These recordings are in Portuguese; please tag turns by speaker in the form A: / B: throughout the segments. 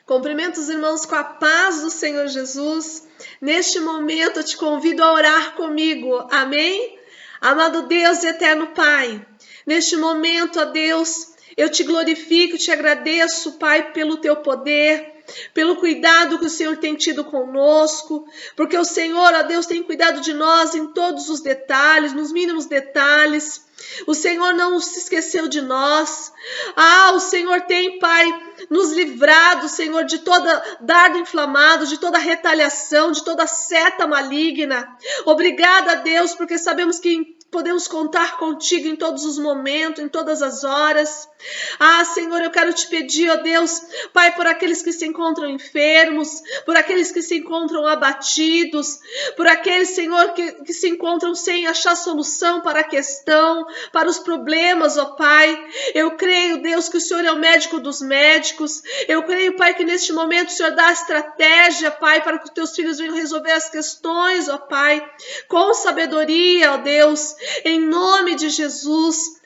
A: Cumprimento os irmãos com a paz do Senhor Jesus. Neste momento eu te convido a orar comigo. Amém? Amado Deus e eterno Pai, neste momento, ó Deus, eu te glorifico, te agradeço, Pai, pelo teu poder, pelo cuidado que o Senhor tem tido conosco, porque o Senhor, ó Deus, tem cuidado de nós em todos os detalhes, nos mínimos detalhes. O Senhor não se esqueceu de nós. O Senhor tem, Pai, nos livrado, Senhor, de toda dardo inflamado, de toda retaliação, de toda seta maligna. Obrigada, Deus, porque sabemos que podemos contar contigo em todos os momentos, em todas as horas. Senhor, eu quero te pedir, ó Deus, Pai, por aqueles que se encontram enfermos, por aqueles que se encontram abatidos, por aqueles, Senhor, que se encontram sem achar solução para a questão, para os problemas, ó Pai. Eu creio, Deus, que o Senhor é o médico dos médicos. Eu creio, Pai, que neste momento o Senhor dá estratégia, Pai, para que os teus filhos venham resolver as questões, ó Pai, com sabedoria, ó Deus, em nome de Jesus.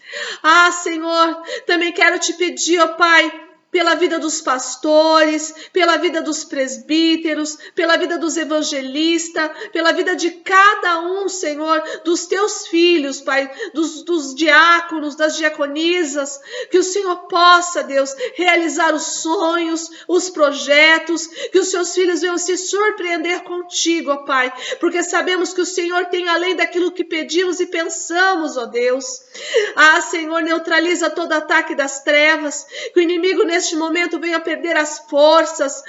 A: Senhor, também quero te pedir, ó Pai, pela vida dos pastores, pela vida dos presbíteros, pela vida dos evangelistas, pela vida de cada um, Senhor, dos teus filhos, Pai, dos diáconos, das diaconisas, que o Senhor possa, Deus, realizar os sonhos, os projetos, que os seus filhos venham se surpreender contigo, ó Pai, porque sabemos que o Senhor tem além daquilo que pedimos e pensamos, ó Deus. Senhor, neutraliza todo ataque das trevas, que o inimigo neste momento venha perder as forças.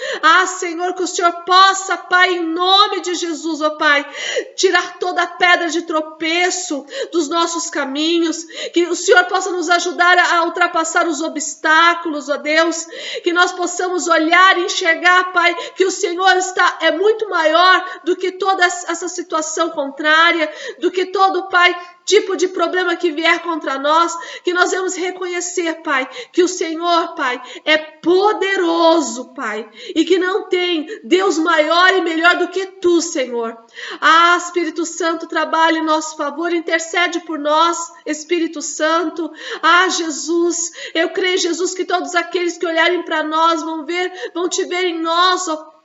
A: Senhor, que o Senhor possa, Pai, em nome de Jesus, ó Pai, tirar toda a pedra de tropeço dos nossos caminhos, que o Senhor possa nos ajudar a ultrapassar os obstáculos, ó Deus, que nós possamos olhar e enxergar, Pai, que o Senhor é muito maior do que toda essa situação contrária, do que todo, Pai, tipo de problema que vier contra nós, que nós vamos reconhecer, Pai, que o Senhor, Pai, é poderoso, Pai, e que não tem Deus maior e melhor do que tu, Senhor. Espírito Santo, trabalha em nosso favor, intercede por nós, Espírito Santo. Jesus, eu creio, Jesus, que todos aqueles que olharem para nós vão te ver em nós, ó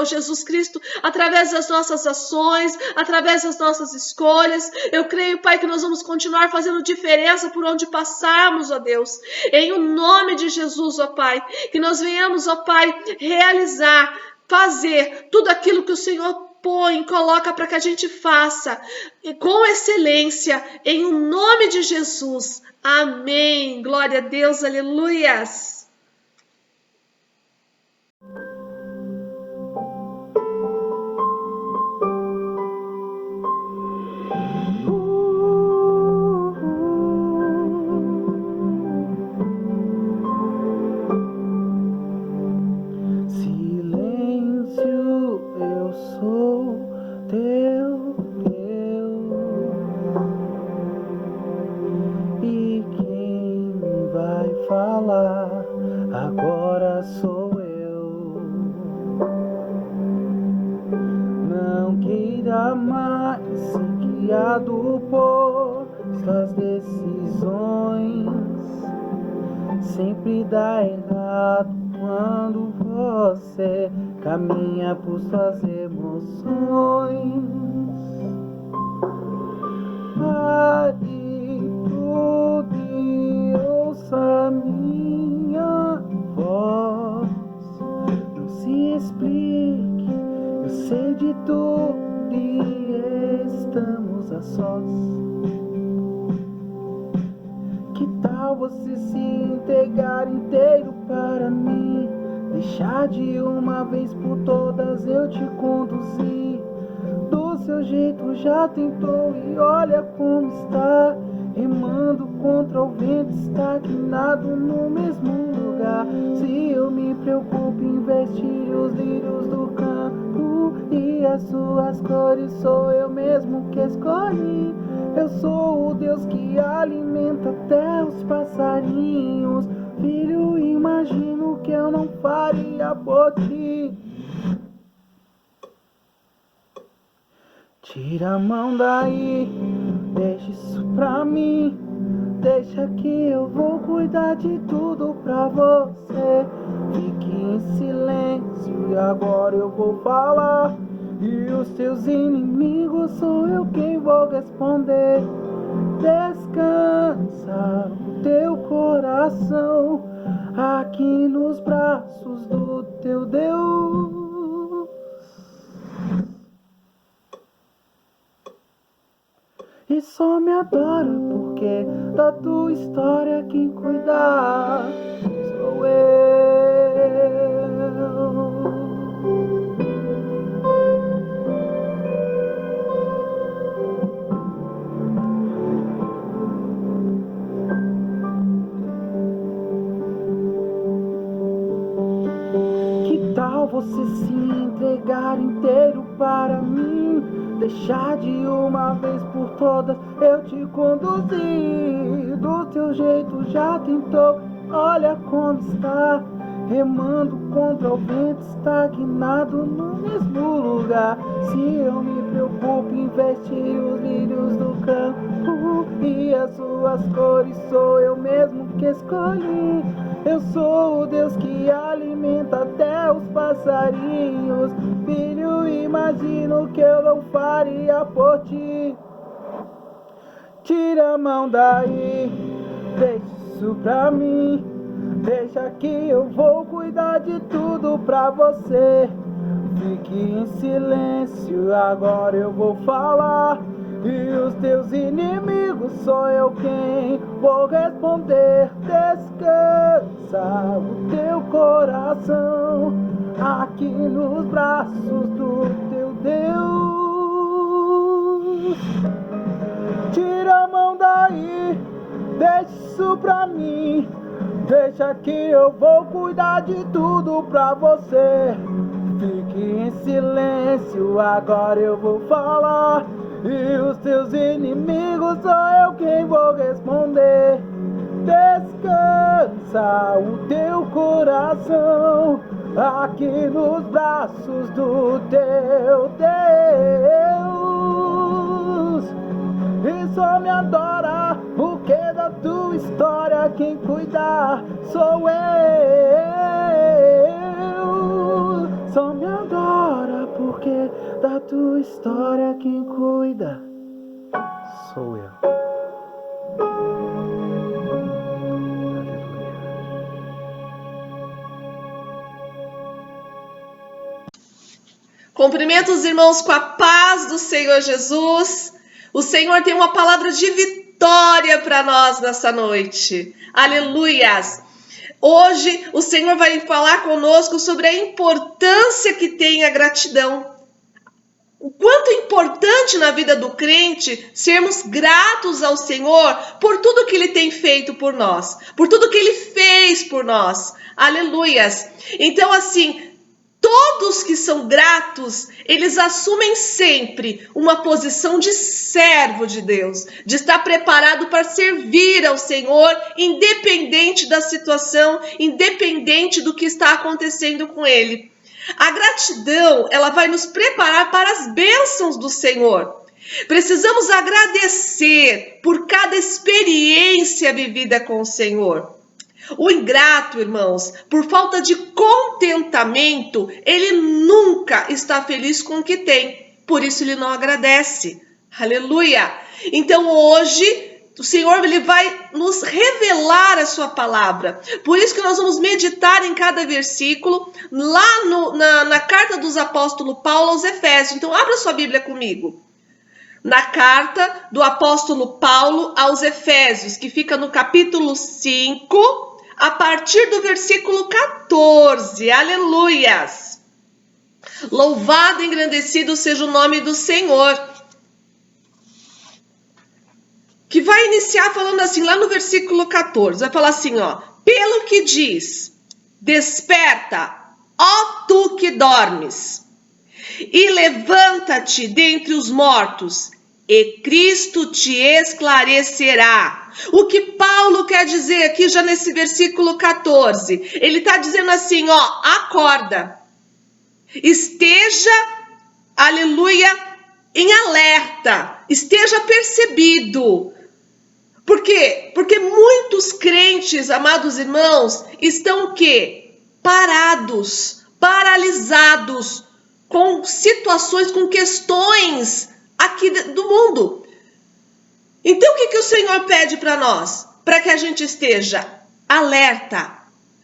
A: Jesus Cristo, através das nossas ações, através das nossas escolhas. Eu creio, Pai, que nós vamos continuar fazendo diferença por onde passarmos, ó Deus. Em o nome de Jesus, ó Pai, que nós venhamos, ó Pai, realizar, fazer tudo aquilo que o Senhor coloca para que a gente faça com excelência, em o nome de Jesus. Amém. Glória a Deus, aleluias.
B: Agora sou eu. Não queira mais ser guiado por suas decisões. Sempre dá errado quando você caminha por suas emoções. Pare tudo e ouça minha voz. Não se explique, eu sei de tudo e estamos a sós. Que tal você se entregar inteiro para mim? Deixar de uma vez por todas eu te conduzir dos seu jeito já tentou e olha como está, remando contra o vento, estagnado no mesmo lugar. Se eu me preocupo em vestir os lírios do campo e as suas cores, sou eu mesmo que escolhi. Eu sou o Deus que alimenta até os passarinhos. Filho, imagino que eu não faria por ti. Tira a mão daí, deixa isso pra mim. Deixa que eu vou cuidar de tudo pra você. Fique em silêncio e agora eu vou falar. E os teus inimigos sou eu quem vou responder. Descansa o teu coração aqui nos braços do teu Deus. E só me adora porque da tua história quem cuidar sou eu. Que tal você se entregar inteiro para mim? Deixar de uma vez por todas eu te conduzir. Do teu jeito já tentou, olha como está, remando contra o vento, estagnado no mesmo lugar. Se eu me preocupo em vestir os lírios do campo e as suas cores, sou eu mesmo que escolhi. Eu sou o Deus que alimenta até os passarinhos. Filho, imagino que eu não faria por ti. Tira a mão daí, deixa isso pra mim. Deixa que eu vou cuidar de tudo pra você. Fique em silêncio, agora eu vou falar. E os teus inimigos sou eu quem vou responder. Descansa o teu coração aqui nos braços do teu Deus. Tira a mão daí, deixa isso pra mim. Deixa que eu vou cuidar de tudo pra você. Fique em silêncio, agora eu vou falar. E os teus inimigos sou eu quem vou responder. Descansa o teu coração aqui nos braços do teu Deus. E só me adora porque da tua história quem cuidar sou eu. Só me adora porque da tua história quem cuida sou eu.
A: Cumprimento os irmãos com a paz do Senhor Jesus. O Senhor tem uma palavra de vitória para nós nessa noite. Aleluias! Hoje o Senhor vai falar conosco sobre a importância que tem a gratidão. O quanto é importante na vida do crente sermos gratos ao Senhor por tudo que Ele tem feito por nós, por tudo que Ele fez por nós. Aleluias! Então, assim, todos que são gratos, eles assumem sempre uma posição de servo de Deus, de estar preparado para servir ao Senhor, independente da situação, independente do que está acontecendo com ele. A gratidão, ela vai nos preparar para as bênçãos do Senhor. Precisamos agradecer por cada experiência vivida com o Senhor. O ingrato, irmãos, por falta de contentamento, ele nunca está feliz com o que tem. Por isso ele não agradece. Aleluia! Então hoje o Senhor ele vai nos revelar a sua palavra. Por isso que nós vamos meditar em cada versículo lá na carta dos apóstolos Paulo aos Efésios. Então abra sua Bíblia comigo. Na carta do apóstolo Paulo aos Efésios, que fica no capítulo 5, a partir do versículo 14. Aleluias! Louvado e engrandecido seja o nome do Senhor. Que vai iniciar falando assim, lá no versículo 14. Vai falar assim, ó. Pelo que diz, desperta, ó tu que dormes, e levanta-te dentre os mortos, e Cristo te esclarecerá. O que Paulo quer dizer aqui já nesse versículo 14? Ele está dizendo assim, ó, acorda. Esteja, aleluia, em alerta. Esteja percebido. Por quê? Porque muitos crentes, amados irmãos, estão o quê? Parados, paralisados, com situações, com questões aqui do mundo. Então, o que o Senhor pede para nós? Para que a gente esteja alerta.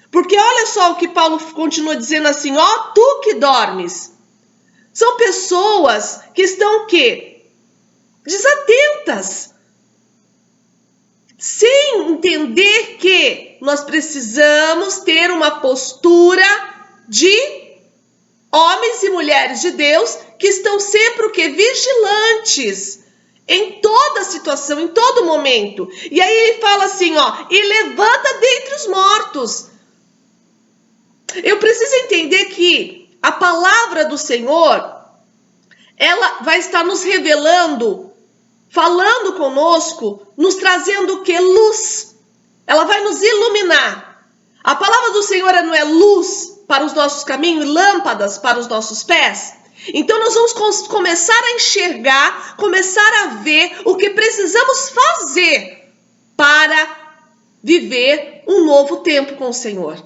A: Porque olha só o que Paulo continua dizendo assim, ó, tu que dormes. São pessoas que estão o quê? Desatentas. Sem entender que nós precisamos ter uma postura de homens e mulheres de Deus que estão sempre o quê? Vigilantes em toda situação, em todo momento. E aí ele fala assim, ó, e levanta dentre os mortos. Eu preciso entender que a palavra do Senhor, ela vai estar nos revelando, falando conosco, nos trazendo o que? Luz. Ela vai nos iluminar. A palavra do Senhor não é luz para os nossos caminhos e lâmpadas para os nossos pés? Então nós vamos começar a enxergar, começar a ver o que precisamos fazer para viver um novo tempo com o Senhor.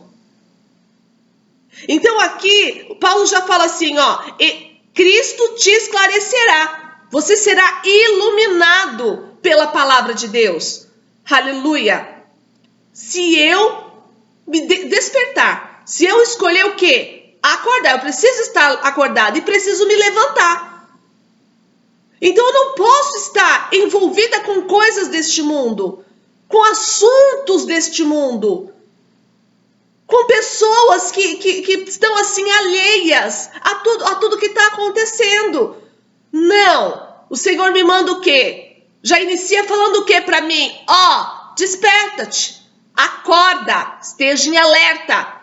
A: Então aqui, Paulo já fala assim, ó, Cristo te esclarecerá. Você será iluminado pela palavra de Deus. Aleluia. Se eu me despertar, se eu escolher o quê? Acordar. Eu preciso estar acordado e preciso me levantar. Então eu não posso estar envolvida com coisas deste mundo, com assuntos deste mundo, com pessoas que estão assim alheias a tudo que está acontecendo. Não, o Senhor me manda o quê? Já inicia falando o quê para mim? Ó, desperta-te, acorda, esteja em alerta,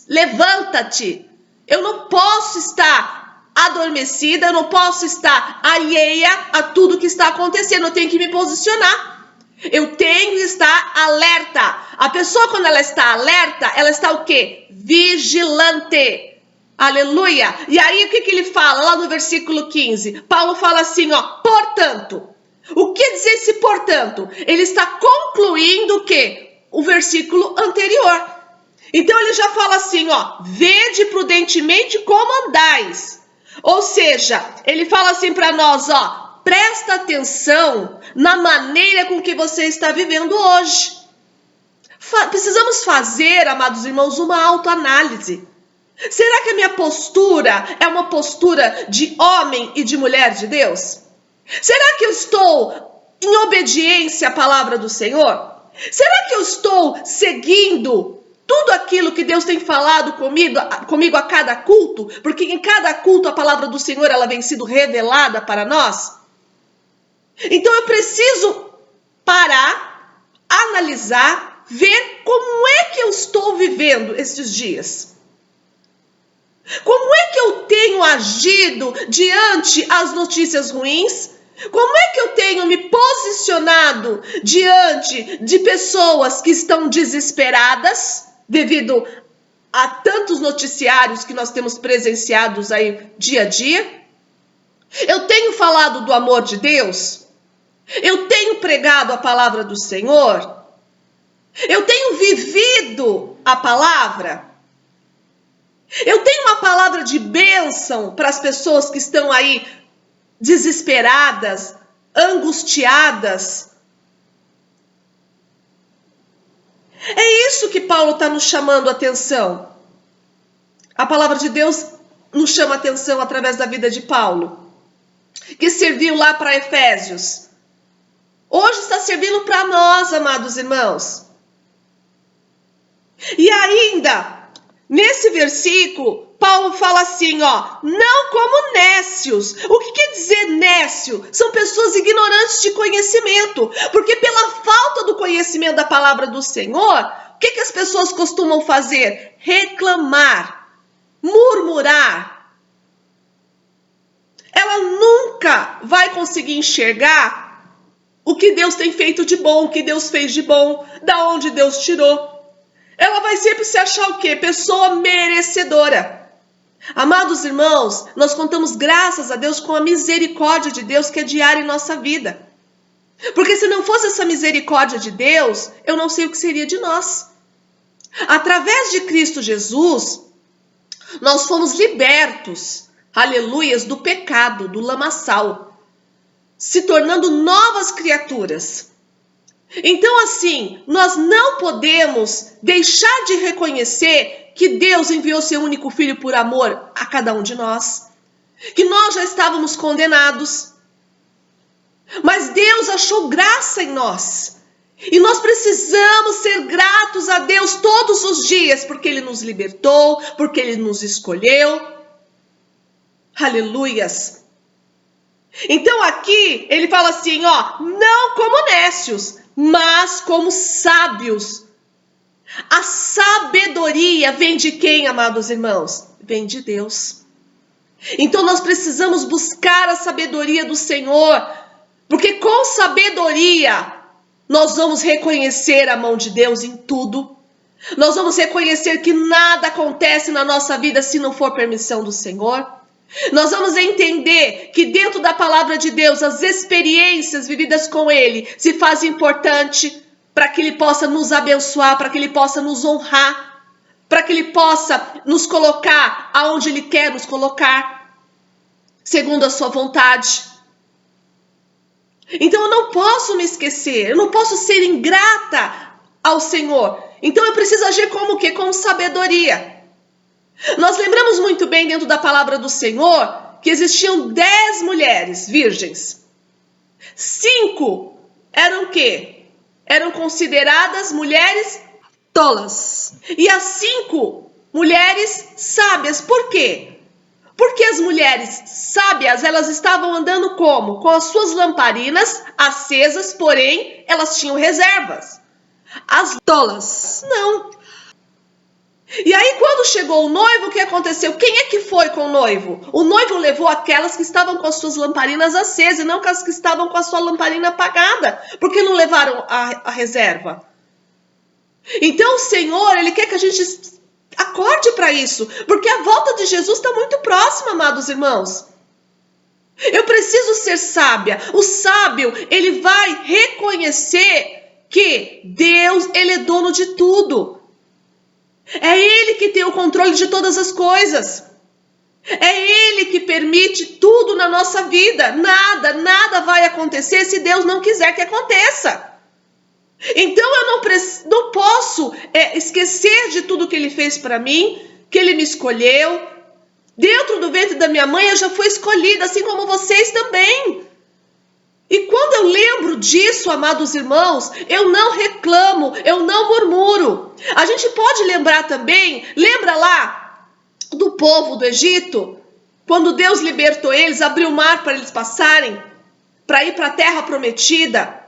A: levanta-te. Eu não posso estar adormecida, eu não posso estar alheia a tudo que está acontecendo, eu tenho que me posicionar. Eu tenho que estar alerta. A pessoa, quando ela está alerta, ela está o quê? Vigilante. Aleluia. E aí, o que ele fala lá no versículo 15? Paulo fala assim, ó, portanto. O que dizer esse portanto? Ele está concluindo o quê? O versículo anterior. Então, ele já fala assim, ó, vede prudentemente como andais. Ou seja, ele fala assim para nós, ó, presta atenção na maneira com que você está vivendo hoje. Precisamos fazer, amados irmãos, uma autoanálise. Será que a minha postura é uma postura de homem e de mulher de Deus? Será que eu estou em obediência à palavra do Senhor? Será que eu estou seguindo tudo aquilo que Deus tem falado comigo a cada culto? Porque em cada culto a palavra do Senhor ela vem sendo revelada para nós. Então eu preciso parar, analisar, ver como é que eu estou vivendo esses dias. Como é que eu tenho agido diante as notícias ruins? Como é que eu tenho me posicionado diante de pessoas que estão desesperadas devido a tantos noticiários que nós temos presenciados aí dia a dia? Eu tenho falado do amor de Deus? Eu tenho pregado a palavra do Senhor? Eu tenho vivido a palavra? Eu tenho uma palavra de bênção para as pessoas que estão aí desesperadas, angustiadas. É isso que Paulo está nos chamando a atenção. A palavra de Deus nos chama a atenção através da vida de Paulo, que serviu lá para Efésios. Hoje está servindo para nós, amados irmãos. E ainda, Nesse versículo, Paulo fala assim, ó, não como nécios. O que quer dizer nécio? São pessoas ignorantes de conhecimento, porque pela falta do conhecimento da palavra do Senhor, o que as pessoas costumam fazer? Reclamar, murmurar. Ela nunca vai conseguir enxergar o que Deus tem feito de bom, o que Deus fez de bom, da onde Deus tirou. Ela vai sempre se achar o quê? Pessoa merecedora. Amados irmãos, nós contamos graças a Deus com a misericórdia de Deus que é diária em nossa vida. Porque se não fosse essa misericórdia de Deus, eu não sei o que seria de nós. Através de Cristo Jesus, nós fomos libertos, aleluias, do pecado, do lamaçal, se tornando novas criaturas. Então, assim, nós não podemos deixar de reconhecer que Deus enviou seu único filho por amor a cada um de nós. Que nós já estávamos condenados. Mas Deus achou graça em nós. E nós precisamos ser gratos a Deus todos os dias, porque Ele nos libertou, porque Ele nos escolheu. Aleluias! Então aqui ele fala assim, ó, não como nécios, mas como sábios. A sabedoria vem de quem, amados irmãos? Vem de Deus. Então nós precisamos buscar a sabedoria do Senhor, porque com sabedoria nós vamos reconhecer a mão de Deus em tudo. Nós vamos reconhecer que nada acontece na nossa vida se não for permissão do Senhor. Nós vamos entender que dentro da palavra de Deus, as experiências vividas com Ele se fazem importante para que Ele possa nos abençoar, para que Ele possa nos honrar, para que Ele possa nos colocar aonde Ele quer nos colocar, segundo a sua vontade. Então eu não posso me esquecer, eu não posso ser ingrata ao Senhor. Então eu preciso agir como o quê? Com sabedoria. Nós lembramos muito bem dentro da palavra do Senhor que existiam 10 mulheres virgens. 5 eram o quê? Eram consideradas mulheres tolas. E as 5 mulheres sábias. Por quê? Porque as mulheres sábias, elas estavam andando como? Com as suas lamparinas acesas, porém, elas tinham reservas. As tolas, não. E aí, quando chegou o noivo, o que aconteceu? Quem é que foi com o noivo? O noivo levou aquelas que estavam com as suas lamparinas acesas, e não as que estavam com a sua lamparina apagada. Porque não levaram a reserva? Então, o Senhor, Ele quer que a gente acorde para isso. Porque a volta de Jesus está muito próxima, amados irmãos. Eu preciso ser sábia. O sábio, ele vai reconhecer que Deus, Ele é dono de tudo. É Ele que tem o controle de todas as coisas. É Ele que permite tudo na nossa vida. Nada vai acontecer se Deus não quiser que aconteça. Então eu não posso esquecer de tudo que Ele fez para mim, que Ele me escolheu. Dentro do ventre da minha mãe eu já fui escolhida, assim como vocês também. E quando eu lembro disso, amados irmãos, eu não reclamo, eu não murmuro. A gente pode lembrar também, lembra lá do povo do Egito? Quando Deus libertou eles, abriu o mar para eles passarem, para ir para a terra prometida,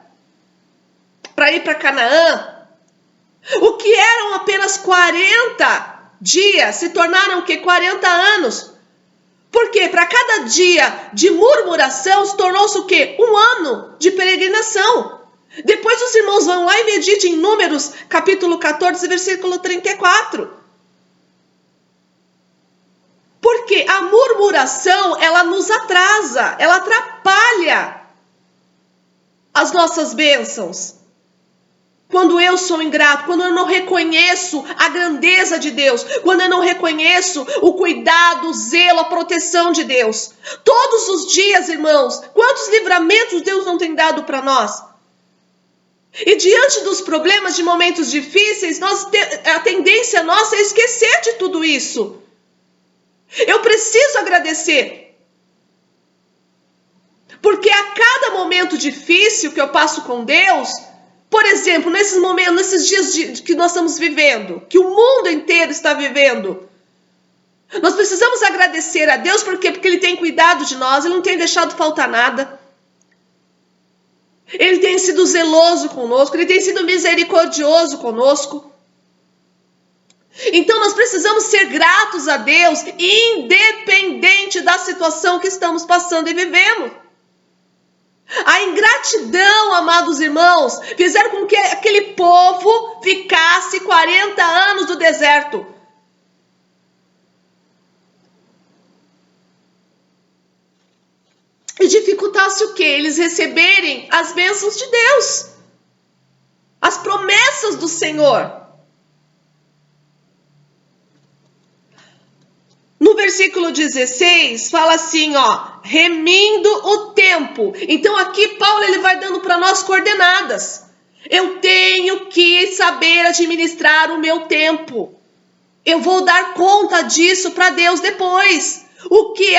A: para ir para Canaã. O que eram apenas 40 dias, se tornaram o quê? 40 anos. Por quê? Para cada dia de murmuração se tornou-se o quê? Um ano de peregrinação. Depois os irmãos vão lá e meditem em Números, capítulo 14, versículo 34. Porque a murmuração, ela nos atrasa, ela atrapalha as nossas bênçãos. Quando eu sou ingrato, quando eu não reconheço a grandeza de Deus, quando eu não reconheço o cuidado, o zelo, a proteção de Deus. Todos os dias, irmãos, quantos livramentos Deus não tem dado para nós? E diante dos problemas, de momentos difíceis, a tendência nossa é esquecer de tudo isso. Eu preciso agradecer. Porque a cada momento difícil que eu passo com Deus, Por exemplo, nesses momentos, nesses dias que nós estamos vivendo, que o mundo inteiro está vivendo, nós precisamos agradecer a Deus, por quê? Porque Ele tem cuidado de nós, Ele não tem deixado faltar nada. Ele tem sido zeloso conosco, Ele tem sido misericordioso conosco. Então nós precisamos ser gratos a Deus, independente da situação que estamos passando e vivendo. A ingratidão, amados irmãos, fizeram com que aquele povo ficasse 40 anos no deserto. E dificultasse o quê? Eles receberem as bênçãos de Deus, as promessas do Senhor. No versículo 16, fala assim, remindo o tempo. Então aqui Paulo ele vai dando para nós coordenadas. Eu tenho que saber administrar o meu tempo. Eu vou dar conta disso para Deus depois.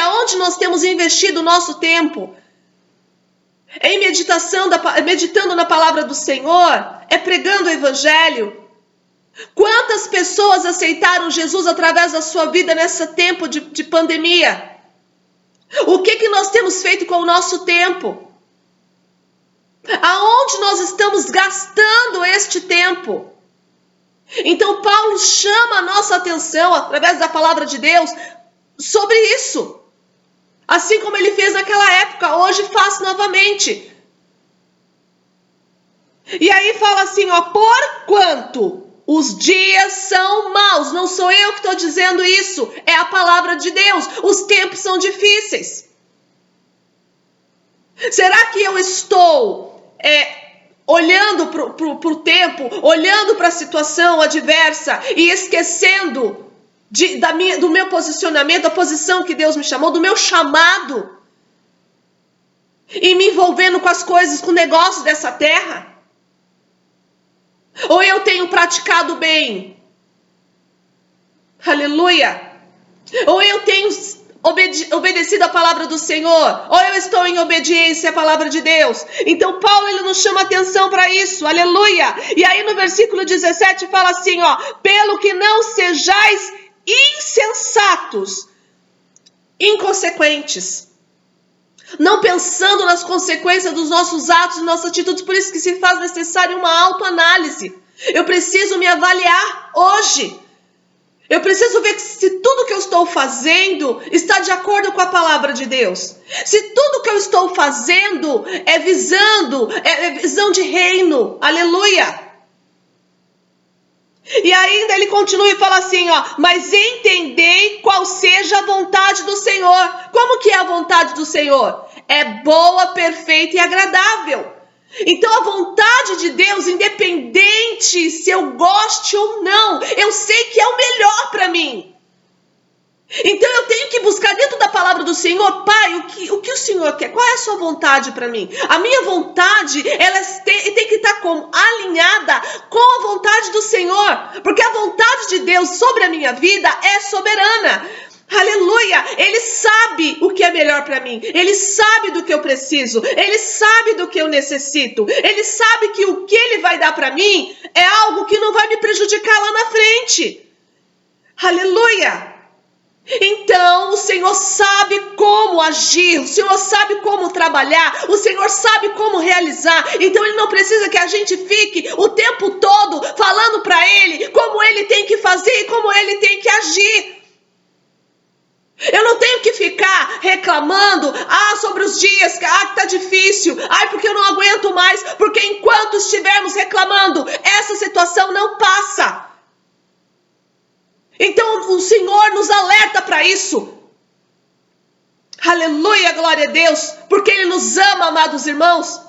A: Aonde nós temos investido o nosso tempo? Em meditando na palavra do Senhor? É pregando o evangelho? Quantas pessoas aceitaram Jesus através da sua vida nesse tempo de pandemia? O que nós temos feito com o nosso tempo? Aonde nós estamos gastando este tempo? Então Paulo chama a nossa atenção, através da palavra de Deus, sobre isso. Assim como ele fez naquela época, hoje faz novamente. E aí fala assim, porquanto os dias são maus. Não sou eu que estou dizendo isso, é a palavra de Deus. Os tempos são difíceis. Será que eu estou olhando para o tempo, olhando para a situação adversa e esquecendo do meu posicionamento, da posição que Deus me chamou, do meu chamado, e me envolvendo com as coisas, com o negócio dessa terra? Ou eu tenho praticado bem? Aleluia! Ou eu tenho obedecido a palavra do Senhor? Ou eu estou em obediência à palavra de Deus? Então Paulo ele nos chama atenção para isso, aleluia! E aí no versículo 17 fala assim, pelo que não sejais insensatos, inconsequentes, não pensando nas consequências dos nossos atos e nossas atitudes. Por isso que se faz necessário uma autoanálise. Eu preciso me avaliar hoje. Eu preciso ver se tudo que eu estou fazendo está de acordo com a palavra de Deus. Se tudo que eu estou fazendo é visão de reino. Aleluia! E ainda ele continua e fala assim, mas entendei qual seja a vontade do Senhor. Como que é a vontade do Senhor? É boa, perfeita e agradável. Então a vontade de Deus, independente se eu goste ou não, eu sei que é o melhor para mim. Então eu tenho que buscar dentro da palavra do Senhor, Pai, o que o Senhor quer? Qual é a sua vontade para mim? A minha vontade, ela tem que estar alinhada com a vontade do Senhor, porque a vontade de Deus sobre a minha vida é soberana. Aleluia! Ele sabe o que é melhor para mim. Ele sabe do que eu preciso. Ele sabe do que eu necessito. Ele sabe que o que Ele vai dar para mim é algo que não vai me prejudicar lá na frente. Aleluia! Então o Senhor sabe como agir, o Senhor sabe como trabalhar, o Senhor sabe como realizar. Então Ele não precisa que a gente fique o tempo todo falando para Ele como Ele tem que fazer e como Ele tem que agir. Eu não tenho que ficar reclamando sobre os dias, que tá difícil, porque eu não aguento mais, porque enquanto estivermos reclamando, essa situação não passa. Então o Senhor nos alerta para isso. Aleluia, glória a Deus, porque Ele nos ama, amados irmãos,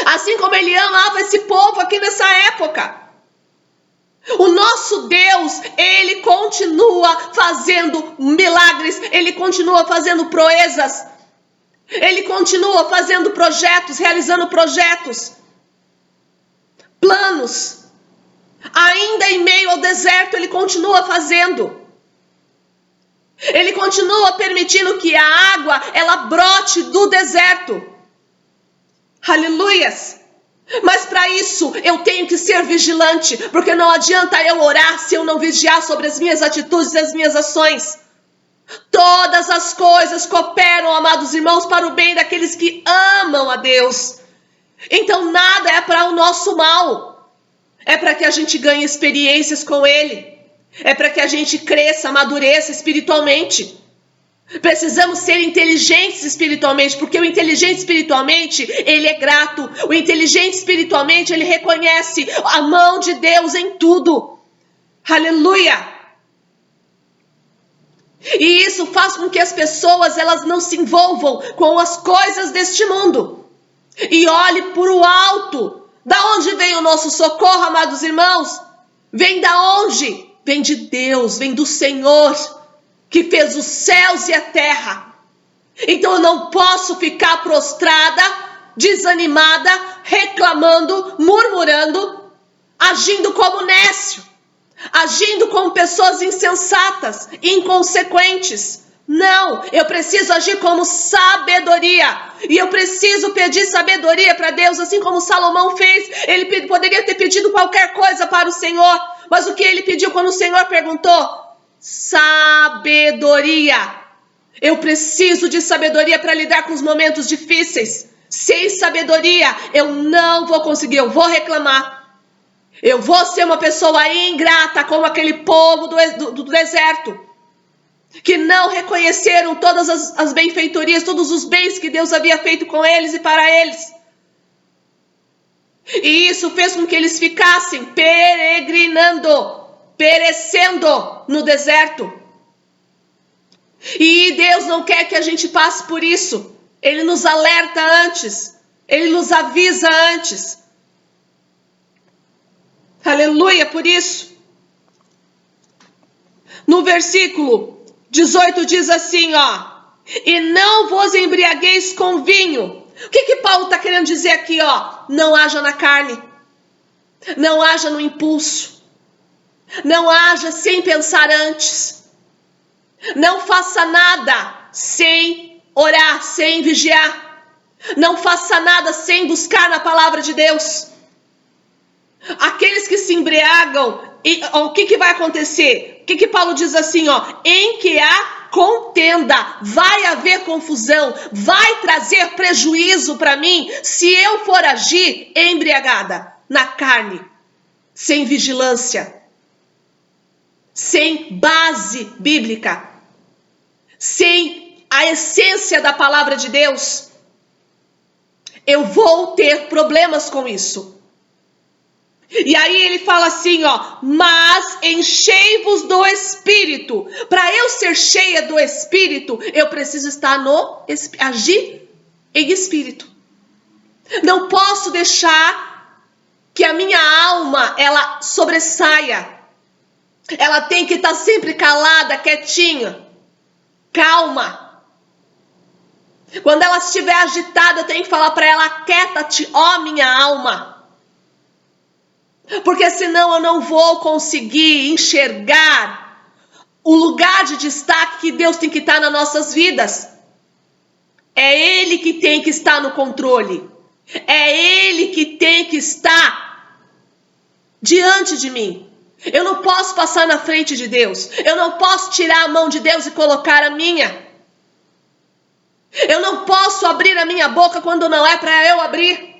A: assim como Ele amava esse povo aqui nessa época. O nosso Deus, Ele continua fazendo milagres, Ele continua fazendo proezas, Ele continua fazendo projetos, realizando projetos, planos. Ainda em meio ao deserto, Ele continua fazendo. Ele continua permitindo que a água, ela brote do deserto. Aleluias! Mas para isso eu tenho que ser vigilante, porque não adianta eu orar se eu não vigiar sobre as minhas atitudes e as minhas ações. Todas as coisas cooperam, amados irmãos, para o bem daqueles que amam a Deus. Então nada é para o nosso mal. É para que a gente ganhe experiências com Ele. É para que a gente cresça, amadureça espiritualmente. Precisamos ser inteligentes espiritualmente, porque o inteligente espiritualmente, ele é grato. O inteligente espiritualmente, ele reconhece a mão de Deus em tudo. Aleluia! E isso faz com que as pessoas, elas não se envolvam com as coisas deste mundo. E olhe por o alto. Da onde vem o nosso socorro, amados irmãos? Vem da onde? Vem de Deus, vem do Senhor, que fez os céus e a terra. Então eu não posso ficar prostrada, desanimada, reclamando, murmurando, agindo como nécio, agindo como pessoas insensatas, inconsequentes. Não, eu preciso agir como sabedoria. E eu preciso pedir sabedoria para Deus, assim como Salomão fez. Ele poderia ter pedido qualquer coisa para o Senhor, mas o que ele pediu quando o Senhor perguntou? Sabedoria. Eu preciso de sabedoria para lidar com os momentos difíceis. Sem sabedoria, eu não vou conseguir, eu vou reclamar. Eu vou ser uma pessoa ingrata, como aquele povo do deserto, que não reconheceram todas as benfeitorias, todos os bens que Deus havia feito com eles e para eles. E isso fez com que eles ficassem peregrinando, perecendo no deserto. E Deus não quer que a gente passe por isso. Ele nos alerta antes. Ele nos avisa antes. Aleluia por isso. No versículo 18 diz assim, ó. E não vos embriagueis com vinho. O que Paulo está querendo dizer aqui, ó? Não haja na carne. Não haja no impulso. Não haja sem pensar antes. Não faça nada sem orar, sem vigiar. Não faça nada sem buscar na palavra de Deus. Aqueles que se embriagam, o que vai acontecer? O que Paulo diz assim, ó? Em que há contenda, vai haver confusão, vai trazer prejuízo para mim se eu for agir embriagada na carne, sem vigilância, sem base bíblica, sem a essência da palavra de Deus. Eu vou ter problemas com isso. E aí ele fala assim, ó, mas enchei-vos do Espírito. Para eu ser cheia do Espírito, eu preciso estar agir em Espírito. Não posso deixar que a minha alma, ela sobressaia. Ela tem que estar sempre calada, quietinha, calma. Quando ela estiver agitada, eu tenho que falar para ela, aquieta-te, ó minha alma. Porque senão eu não vou conseguir enxergar o lugar de destaque que Deus tem que estar nas nossas vidas. É Ele que tem que estar no controle. É Ele que tem que estar diante de mim. Eu não posso passar na frente de Deus. Eu não posso tirar a mão de Deus e colocar a minha. Eu não posso abrir a minha boca quando não é para eu abrir.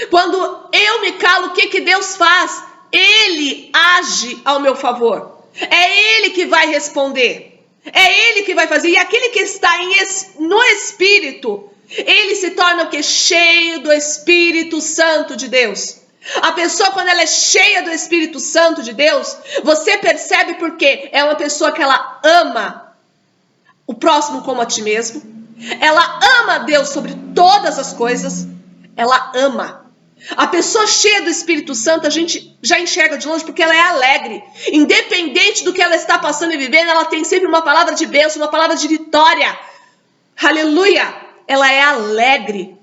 A: Quando eu me calo, o que Deus faz? Ele age ao meu favor. É Ele que vai responder. É Ele que vai fazer. E aquele que está no Espírito, ele se torna o quê? Cheio do Espírito Santo de Deus. A pessoa, quando ela é cheia do Espírito Santo de Deus, você percebe por quê? É uma pessoa que ela ama o próximo como a ti mesmo. Ela ama a Deus sobre todas as coisas. Ela ama. A pessoa cheia do Espírito Santo, a gente já enxerga de longe porque ela é alegre. Independente do que ela está passando e vivendo, ela tem sempre uma palavra de bênção, uma palavra de vitória. Aleluia! Ela é alegre.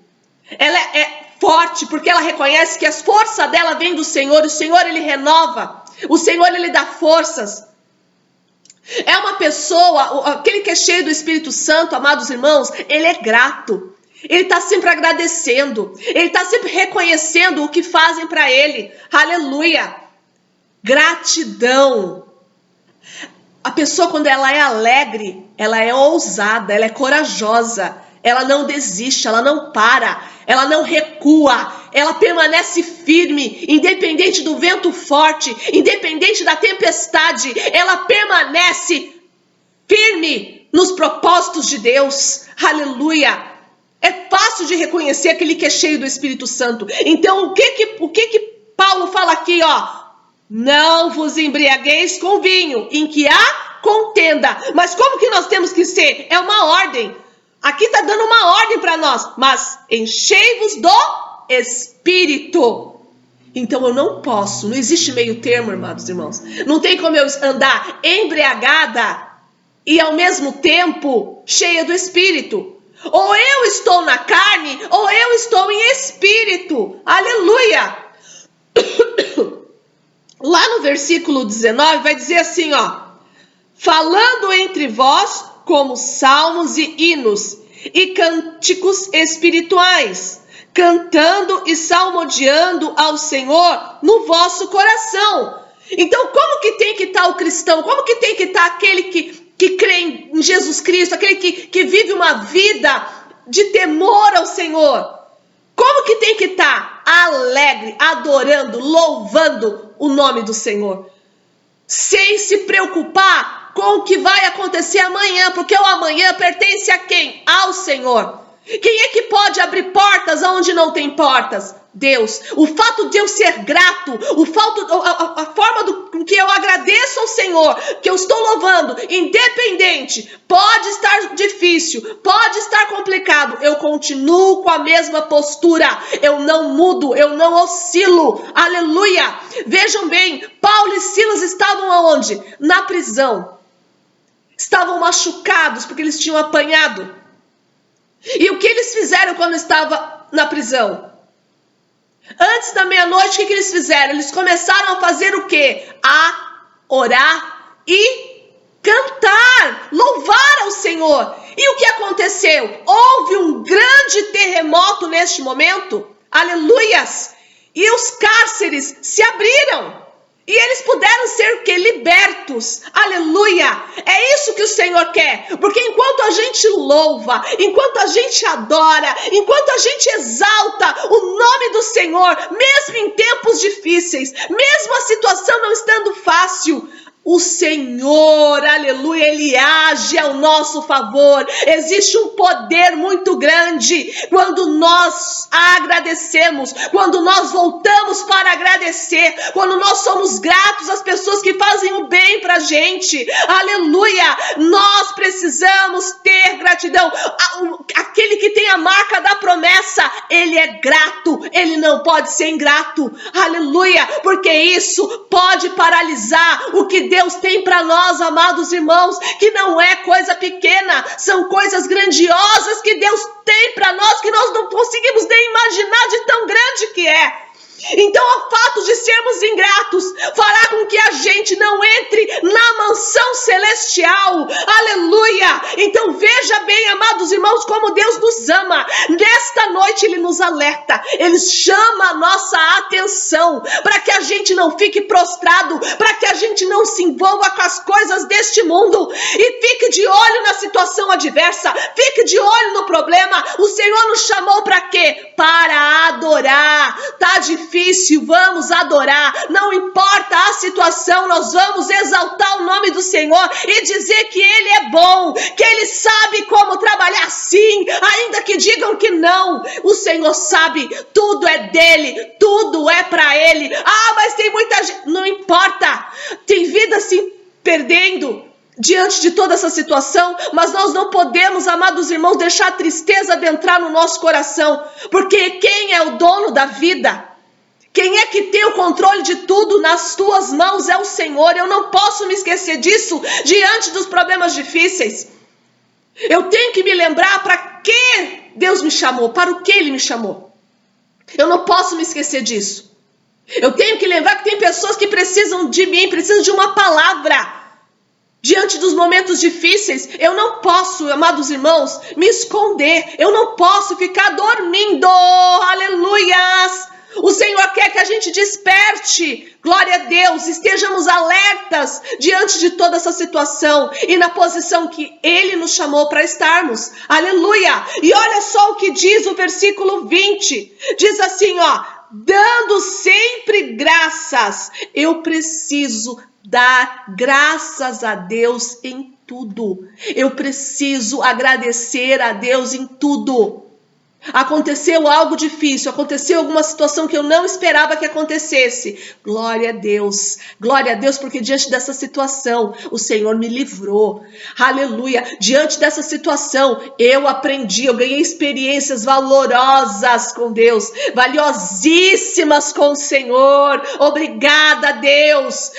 A: Ela é forte porque ela reconhece que as forças dela vêm do Senhor. O Senhor, Ele renova. O Senhor, Ele dá forças. É uma pessoa, aquele que é cheio do Espírito Santo, amados irmãos, ele é grato. Ele está sempre agradecendo. Ele está sempre reconhecendo o que fazem para ele. Aleluia. Gratidão. A pessoa, quando ela é alegre, ela é ousada, ela é corajosa. Ela não desiste, ela não para, ela não recua. Ela permanece firme, independente do vento forte, independente da tempestade. Ela permanece firme nos propósitos de Deus. Aleluia. É fácil de reconhecer aquele que é cheio do Espírito Santo. Então, o que Paulo fala aqui, ó? Não vos embriagueis com vinho, em que há contenda. Mas como que nós temos que ser? É uma ordem. Aqui está dando uma ordem para nós. Mas enchei-vos do Espírito. Então eu não posso, não existe meio termo, amados irmãos. Não tem como eu andar embriagada e ao mesmo tempo cheia do Espírito. Ou eu estou na carne, ou eu estou em espírito. Aleluia! Lá no versículo 19 vai dizer assim, ó. Falando entre vós como salmos e hinos e cânticos espirituais, cantando e salmodiando ao Senhor no vosso coração. Então, como que tem que estar o cristão? Como que tem que estar aquele que crê em Jesus Cristo, aquele que vive uma vida de temor ao Senhor? Como que tem que estar? Alegre, adorando, louvando o nome do Senhor. Sem se preocupar com o que vai acontecer amanhã, porque o amanhã pertence a quem? Ao Senhor. Quem é que pode abrir portas onde não tem portas? Deus. O fato de eu ser grato, a forma com que eu agradeço ao Senhor, que eu estou louvando, independente, pode estar difícil, pode estar complicado, eu continuo com a mesma postura, eu não mudo, eu não oscilo, aleluia. Vejam bem, Paulo e Silas estavam aonde? Na prisão. Estavam machucados porque eles tinham apanhado. E o que eles fizeram quando estavam na prisão? Antes da meia-noite, o que eles fizeram? Eles começaram a fazer o quê? A orar e cantar, louvar ao Senhor. E o que aconteceu? Houve um grande terremoto neste momento. Aleluias! E os cárceres se abriram. E eles puderam ser o quê? Libertos. Aleluia! É isso que o Senhor quer. Porque enquanto a gente louva, enquanto a gente adora, enquanto a gente exalta o nome do Senhor, mesmo em tempos difíceis, mesmo a situação não estando fácil, o Senhor, aleluia, Ele age ao nosso favor. Existe um poder muito grande quando nós agradecemos, quando nós voltamos para agradecer, quando nós somos gratos às pessoas que fazem o bem para a gente. Aleluia, nós precisamos ter gratidão. Aquele que tem a marca da promessa, ele é grato, ele não pode ser ingrato. Aleluia, porque isso pode paralisar o que Deus tem para nós, amados irmãos, que não é coisa pequena, são coisas grandiosas que Deus tem para nós, que nós não conseguimos nem imaginar de tão grande que é. Então o fato de sermos ingratos fará com que a gente não entre na mansão celestial, aleluia. Então veja bem, amados irmãos, como Deus nos ama. Nesta noite Ele nos alerta, Ele chama a nossa atenção para que a gente não fique prostrado, para que a gente não se envolva com as coisas deste mundo e fique de olho na situação adversa, fique de olho no problema. O Senhor nos chamou para quê? Para adorar. Tá difícil, vamos adorar, não importa a situação, nós vamos exaltar o nome do Senhor e dizer que Ele é bom, que Ele sabe como trabalhar sim, ainda que digam que não, o Senhor sabe, tudo é dEle, tudo é para Ele. Mas tem muita gente, não importa, tem vida se perdendo diante de toda essa situação, mas nós não podemos, amados irmãos, deixar a tristeza adentrar no nosso coração, porque quem é o dono da vida? Quem é que tem o controle de tudo nas tuas mãos é o Senhor. Eu não posso me esquecer disso diante dos problemas difíceis. Eu tenho que me lembrar para que Deus me chamou, para o que Ele me chamou. Eu não posso me esquecer disso. Eu tenho que lembrar que tem pessoas que precisam de mim, precisam de uma palavra. Diante dos momentos difíceis, eu não posso, amados irmãos, me esconder. Eu não posso ficar dormindo. Aleluias! O Senhor quer que a gente desperte, glória a Deus, estejamos alertas diante de toda essa situação e na posição que Ele nos chamou para estarmos, aleluia. E olha só o que diz o versículo 20, diz assim, dando sempre graças. Eu preciso dar graças a Deus em tudo, eu preciso agradecer a Deus em tudo. Aconteceu algo difícil, aconteceu alguma situação que eu não esperava que acontecesse. Glória a Deus, porque diante dessa situação, o Senhor me livrou. Aleluia, diante dessa situação, eu aprendi, eu ganhei experiências valorosas com Deus, valiosíssimas com o Senhor. Obrigada, Deus.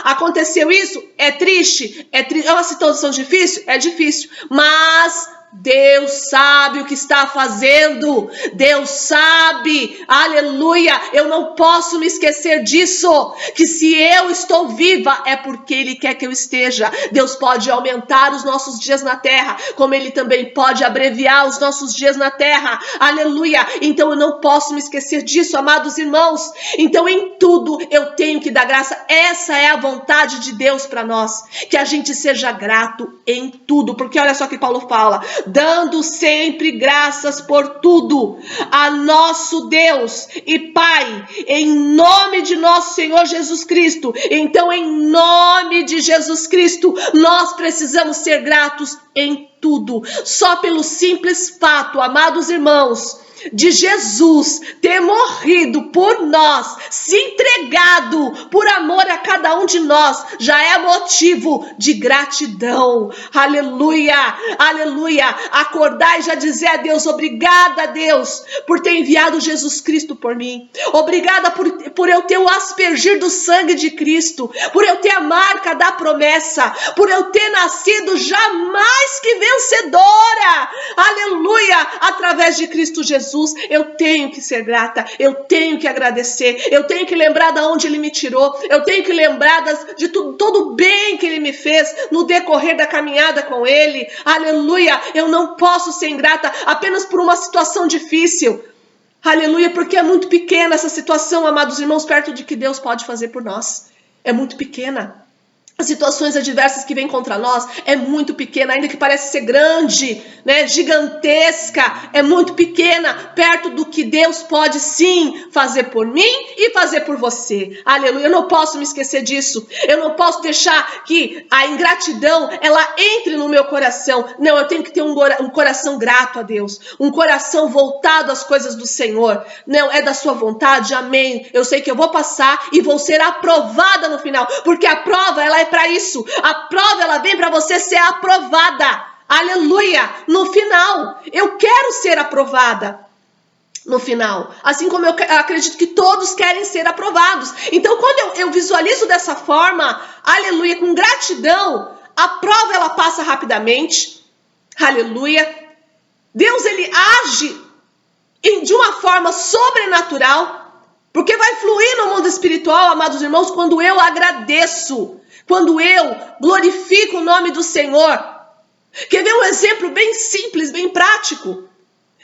A: Aconteceu isso? É triste? É uma situação difícil? É difícil, mas Deus sabe o que está fazendo, Deus sabe, aleluia. Eu não posso me esquecer disso, que se eu estou viva é porque Ele quer que eu esteja. Deus pode aumentar os nossos dias na terra, como Ele também pode abreviar os nossos dias na terra, aleluia. Então eu não posso me esquecer disso, amados irmãos. Então em tudo eu tenho que dar graça. Essa é a vontade de Deus para nós, que a gente seja grato em tudo, porque olha só que Paulo fala: dando sempre graças por tudo a nosso Deus e Pai, em nome de nosso Senhor Jesus Cristo. Então, em nome de Jesus Cristo, nós precisamos ser gratos em tudo. Só pelo simples fato, amados irmãos, de Jesus ter morrido por nós, se entregado por amor a cada um de nós, já é motivo de gratidão. Aleluia, aleluia. Acordar e já dizer a Deus: obrigada, Deus, por ter enviado Jesus Cristo por mim. Obrigada por eu ter o aspergir do sangue de Cristo, por eu ter a marca da promessa, por eu ter nascido já mais que vencedora. Aleluia, através de Cristo Jesus. Eu tenho que ser grata, eu tenho que agradecer, eu tenho que lembrar de onde Ele me tirou, eu tenho que lembrar de todo o bem que Ele me fez no decorrer da caminhada com Ele. Aleluia, eu não posso ser ingrata apenas por uma situação difícil. Aleluia, porque é muito pequena essa situação, amados irmãos, perto de que Deus pode fazer por nós. É muito pequena. As situações adversas que vêm contra nós é muito pequena, ainda que pareça ser grande, né, gigantesca, é muito pequena, perto do que Deus pode sim fazer por mim e fazer por você. Aleluia, eu não posso me esquecer disso, eu não posso deixar que a ingratidão, ela entre no meu coração. Não, eu tenho que ter um coração grato a Deus, um coração voltado às coisas do Senhor. Não, é da sua vontade, amém. Eu sei que eu vou passar e vou ser aprovada no final, porque a prova, ela é para isso. A prova, ela vem para você ser aprovada. Aleluia. No final, eu quero ser aprovada no final, assim como eu acredito que todos querem ser aprovados. Então, quando eu visualizo dessa forma, aleluia, com gratidão, a prova, ela passa rapidamente. Aleluia. Deus, Ele age de uma forma sobrenatural, porque vai fluir no mundo espiritual, amados irmãos, quando eu agradeço, quando eu glorifico o nome do Senhor. Quer ver um exemplo bem simples, bem prático?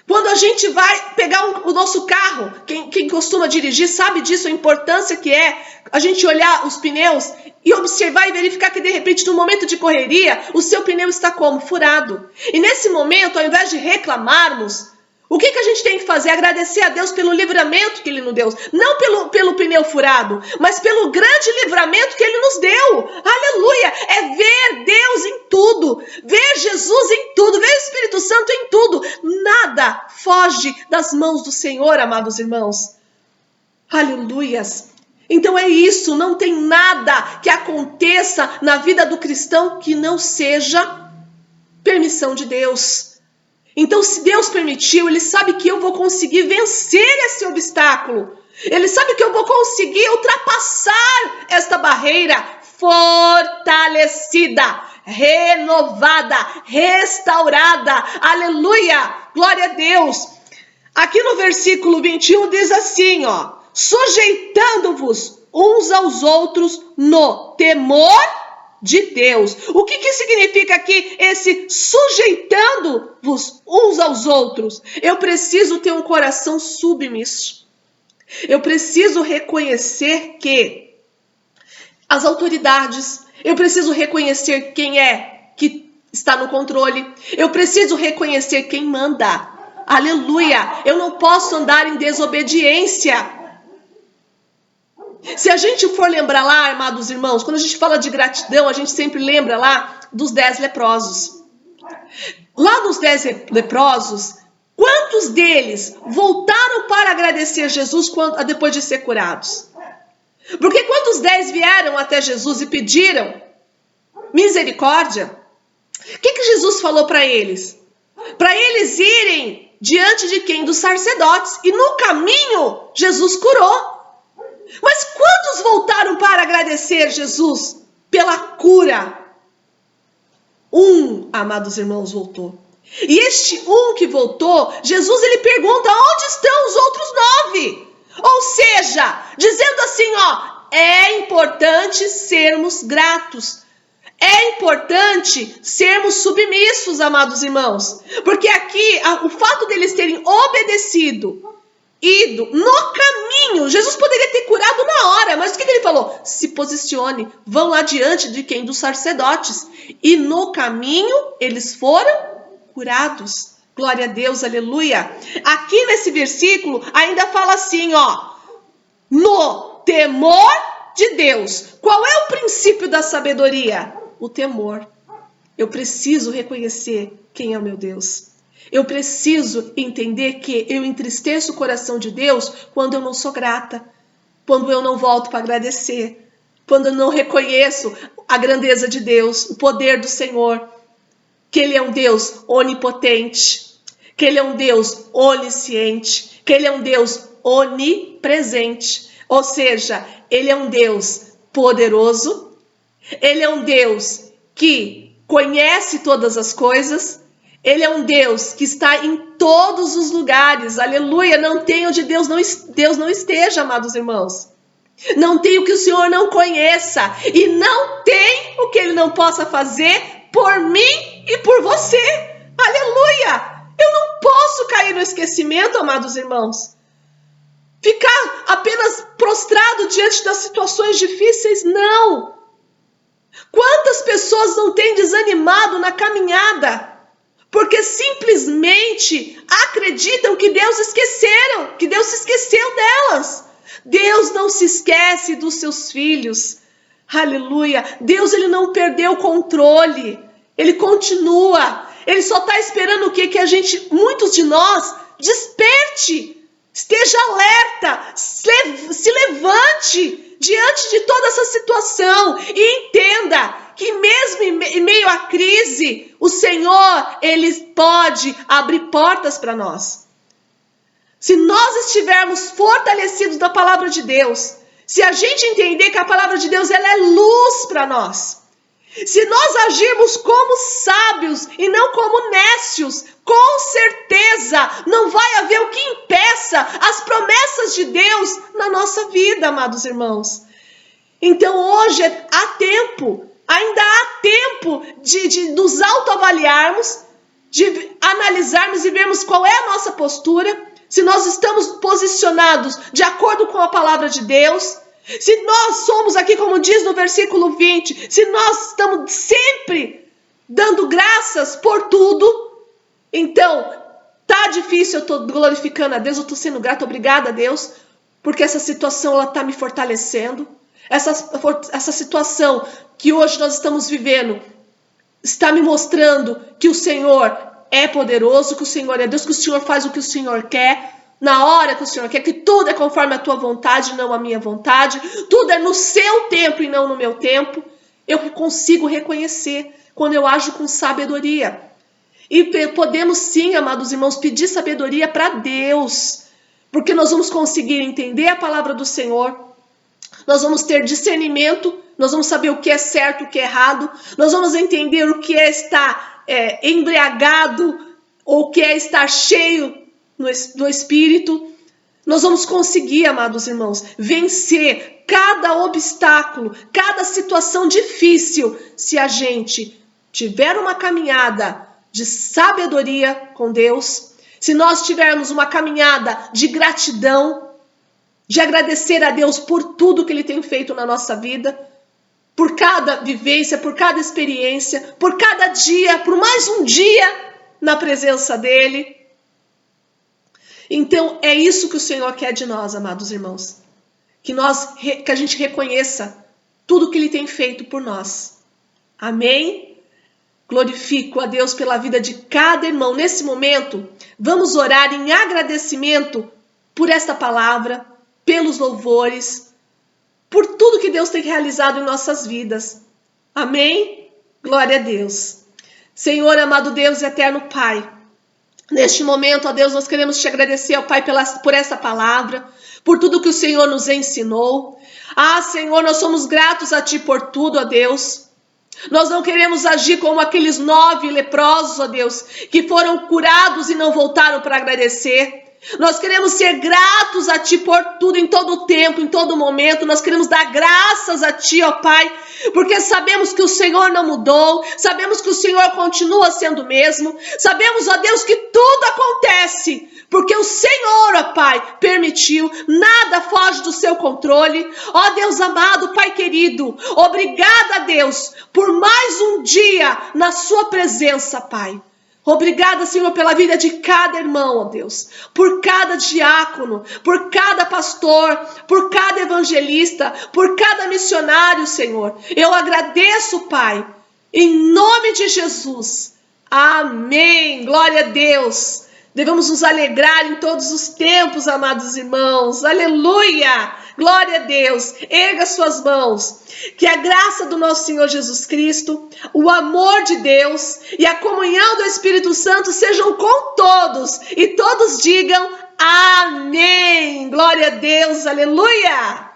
A: Quando a gente vai pegar o nosso carro, quem costuma dirigir sabe disso, a importância que é a gente olhar os pneus e observar e verificar que de repente no momento de correria, o seu pneu está como? Furado. E nesse momento, ao invés de reclamarmos, o que a gente tem que fazer? Agradecer a Deus pelo livramento que Ele nos deu. Não pelo pneu furado, mas pelo grande livramento que Ele nos deu. Aleluia! É ver Deus em tudo. Ver Jesus em tudo. Ver o Espírito Santo em tudo. Nada foge das mãos do Senhor, amados irmãos. Aleluias! Então é isso. Não tem nada que aconteça na vida do cristão que não seja permissão de Deus. Então, se Deus permitiu, Ele sabe que eu vou conseguir vencer esse obstáculo. Ele sabe que eu vou conseguir ultrapassar esta barreira fortalecida, renovada, restaurada. Aleluia! Glória a Deus! Aqui no versículo 21 diz assim, sujeitando-vos uns aos outros no temor de Deus. O que significa aqui esse sujeitando-vos uns aos outros? Eu preciso ter um coração submisso. Eu preciso reconhecer que as autoridades, eu preciso reconhecer quem é que está no controle. Eu preciso reconhecer quem manda. Aleluia! Eu não posso andar em desobediência. Se a gente for lembrar lá, amados irmãos, quando a gente fala de gratidão, a gente sempre lembra lá dos 10 leprosos. Lá nos 10 leprosos, quantos deles voltaram para agradecer Jesus depois de ser curados? Porque quando os 10 vieram até Jesus e pediram misericórdia, o que Jesus falou para eles? Para eles irem diante de quem? Dos sacerdotes. E no caminho, Jesus curou. Mas quantos voltaram para agradecer Jesus pela cura? Amados irmãos, voltou. E este que voltou, Jesus ele pergunta, onde estão os outros 9? Ou seja, dizendo assim, é importante sermos gratos. É importante sermos submissos, amados irmãos. Porque aqui, o fato deles terem obedecido, ido no caminho, Jesus poderia ter curado na hora, mas o que ele falou? Se posicione, vão lá diante de quem? Dos sacerdotes. E no caminho, eles foram curados. Glória a Deus, aleluia. Aqui nesse versículo, ainda fala assim, no temor de Deus. Qual é o princípio da sabedoria? O temor. Eu preciso reconhecer quem é o meu Deus. Eu preciso entender que eu entristeço o coração de Deus quando eu não sou grata, quando eu não volto para agradecer, quando eu não reconheço a grandeza de Deus, o poder do Senhor, que Ele é um Deus onipotente, que Ele é um Deus onisciente, que Ele é um Deus onipresente, ou seja, Ele é um Deus poderoso, Ele é um Deus que conhece todas as coisas, Ele é um Deus que está em todos os lugares. Aleluia. Não tem onde Deus não esteja, amados irmãos. Não tem o que o Senhor não conheça. E não tem o que Ele não possa fazer por mim e por você. Aleluia. Eu não posso cair no esquecimento, amados irmãos. Ficar apenas prostrado diante das situações difíceis, não. Quantas pessoas não têm desanimado na caminhada? Porque simplesmente acreditam que Deus se esqueceu delas. Deus não se esquece dos seus filhos. Aleluia. Deus ele não perdeu o controle. Ele continua. Ele só está esperando o quê? Que muitos de nós, desperte, esteja alerta, se levante diante de toda essa situação e entenda que mesmo em meio à crise, o Senhor, Ele pode abrir portas para nós. Se nós estivermos fortalecidos da palavra de Deus, se a gente entender que a palavra de Deus ela é luz para nós, se nós agirmos como sábios e não como nécios, com certeza não vai haver o que impeça as promessas de Deus na nossa vida, amados irmãos. Então hoje há tempo, ainda há tempo de nos autoavaliarmos, de analisarmos e vermos qual é a nossa postura, se nós estamos posicionados de acordo com a palavra de Deus, se nós somos aqui, como diz no versículo 20, se nós estamos sempre dando graças por tudo, então tá difícil, eu estou glorificando a Deus, eu estou sendo grata, obrigada a Deus, porque essa situação ela está me fortalecendo. Essa situação que hoje nós estamos vivendo está me mostrando que o Senhor é poderoso, que o Senhor é Deus, que o Senhor faz o que o Senhor quer, na hora que o Senhor quer, que tudo é conforme a tua vontade, não a minha vontade, tudo é no seu tempo e não no meu tempo. Eu consigo reconhecer quando eu ajo com sabedoria. E podemos sim, amados irmãos, pedir sabedoria para Deus, porque nós vamos conseguir entender a palavra do Senhor, nós vamos ter discernimento, nós vamos saber o que é certo, o que é errado, nós vamos entender o que é estar embriagado ou o que é estar cheio no Espírito. Nós vamos conseguir, amados irmãos, vencer cada obstáculo, cada situação difícil, se a gente tiver uma caminhada de sabedoria com Deus, se nós tivermos uma caminhada de gratidão, de agradecer a Deus por tudo que Ele tem feito na nossa vida, por cada vivência, por cada experiência, por cada dia, por mais um dia na presença dEle. Então, é isso que o Senhor quer de nós, amados irmãos. Que a gente reconheça tudo que Ele tem feito por nós. Amém? Glorifico a Deus pela vida de cada irmão. Nesse momento, vamos orar em agradecimento por esta palavra, pelos louvores, por tudo que Deus tem realizado em nossas vidas. Amém? Glória a Deus. Senhor, amado Deus e eterno Pai, neste momento, ó Deus, nós queremos te agradecer, ó Pai, por essa palavra, por tudo que o Senhor nos ensinou. Ah, Senhor, nós somos gratos a Ti por tudo, ó Deus. Nós não queremos agir como aqueles 9 leprosos, ó Deus, que foram curados e não voltaram para agradecer. Nós queremos ser gratos a Ti por tudo, em todo o tempo, em todo momento. Nós queremos dar graças a Ti, ó Pai, porque sabemos que o Senhor não mudou, sabemos que o Senhor continua sendo o mesmo, sabemos, ó Deus, que tudo acontece porque o Senhor, ó Pai, permitiu, nada foge do seu controle. Ó Deus amado, Pai querido, obrigada, Deus, por mais um dia na sua presença, Pai. Obrigada, Senhor, pela vida de cada irmão, ó Deus, por cada diácono, por cada pastor, por cada evangelista, por cada missionário, Senhor. Eu agradeço, Pai, em nome de Jesus. Amém. Glória a Deus. Devemos nos alegrar em todos os tempos, amados irmãos. Aleluia! Glória a Deus. Erga suas mãos. Que a graça do nosso Senhor Jesus Cristo, o amor de Deus e a comunhão do Espírito Santo sejam com todos. E todos digam amém. Glória a Deus. Aleluia!